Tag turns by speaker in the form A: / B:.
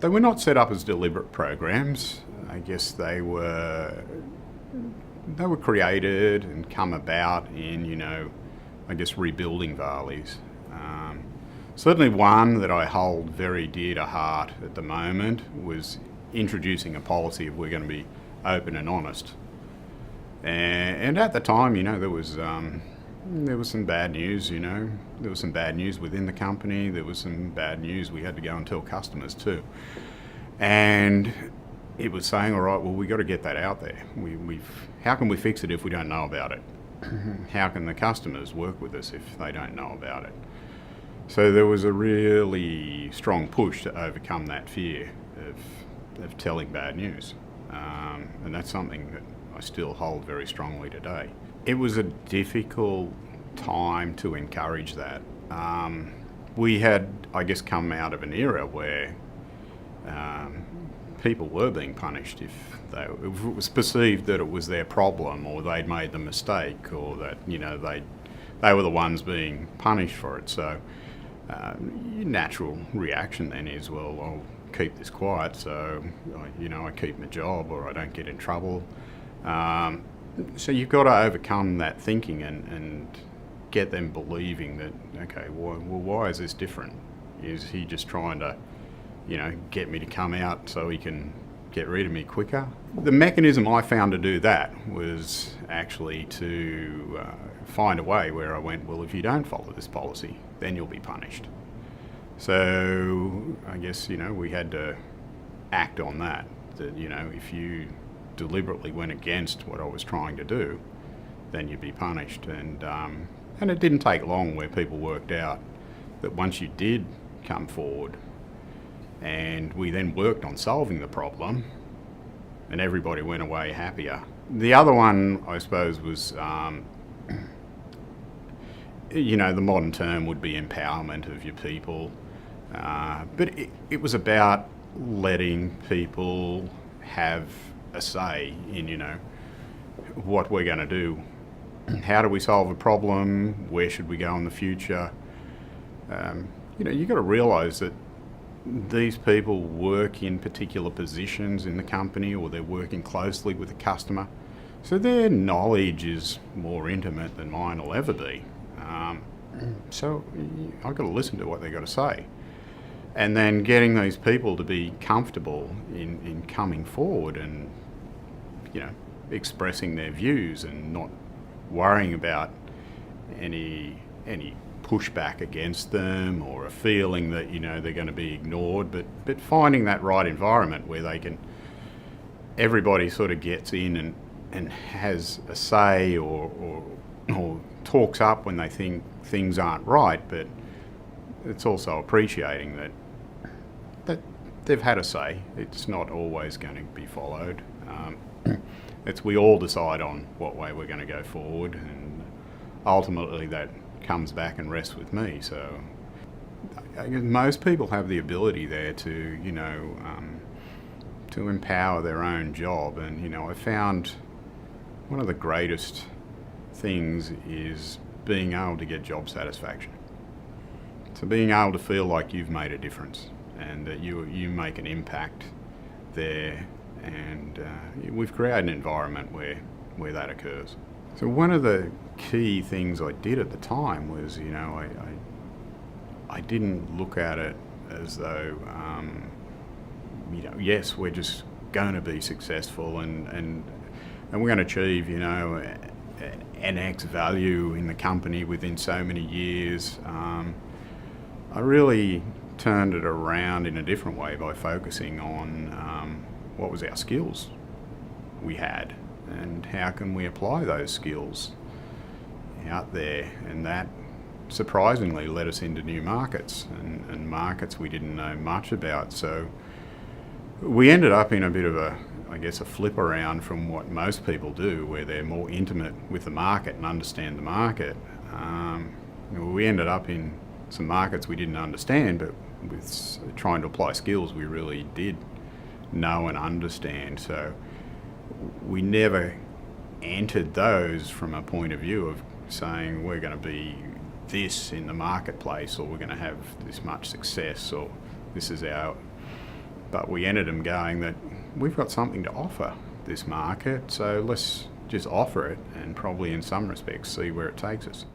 A: They were not set up as deliberate programs. I guess they were created and come about in, I guess rebuilding Varley's. Certainly one that I hold very dear to heart at the moment was introducing a policy of we're going to be open and honest. And at the time, there was some bad news, There was some bad news within the company. There was some bad news we had to go and tell customers too. And it was saying, all right, well, we got to get that out there. How can we fix it if we don't know about it? How can the customers work with us if they don't know about it? So there was a really strong push to overcome that fear of telling bad news. And that's something that I still hold very strongly today. It was a difficult time to encourage that. We had, I guess, come out of an era where people were being punished if it was perceived that it was their problem or they'd made the mistake or that, they were the ones being punished for it. So your natural reaction then is, well, I'll keep this quiet so, I keep my job or I don't get in trouble. So you've got to overcome that thinking and get them believing that, okay, well, why is this different? Is he just trying to, get me to come out so he can get rid of me quicker? The mechanism I found to do that was actually to find a way where I went, well, if you don't follow this policy, then you'll be punished. So I guess, we had to act on that, if you deliberately went against what I was trying to do, then you'd be punished. And it didn't take long where people worked out that once you did come forward and we then worked on solving the problem, and everybody went away happier. The other one, I suppose, was, the modern term would be empowerment of your people. But it was about letting people have a say in, what we're going to do. How do we solve a problem? Where should we go in the future? You've got to realise that these people work in particular positions in the company or they're working closely with the customer. So their knowledge is more intimate than mine will ever be. So I've got to listen to what they've got to say. And then getting these people to be comfortable in coming forward and, expressing their views and not worrying about any pushback against them or a feeling that, they're going to be ignored, but finding that right environment where everybody sort of gets in and has a say or talks up when they think things aren't right, but it's also appreciating that they've had a say. It's not always going to be followed. We all decide on what way we're going to go forward, and ultimately that comes back and rests with me. So I guess most people have the ability there to, to empower their own job. And, I found one of the greatest things is being able to get job satisfaction. So being able to feel like you've made a difference and that you make an impact there, and we've created an environment where that occurs. So one of the key things I did at the time was, I didn't look at it as though, yes, we're just going to be successful and we're going to achieve, an X value in the company within so many years. I really turned it around in a different way by focusing on what was our skills we had and how can we apply those skills out there. And that surprisingly led us into new markets and markets we didn't know much about. So we ended up in a bit of a flip around from what most people do, where they're more intimate with the market and understand the market. We ended up in some markets we didn't understand, but with trying to apply skills we really did know and understand. So we never entered those from a point of view of saying we're going to be this in the marketplace, or we're going to have this much success, or this is our but we entered them going that we've got something to offer this market, so let's just offer it and probably in some respects see where it takes us.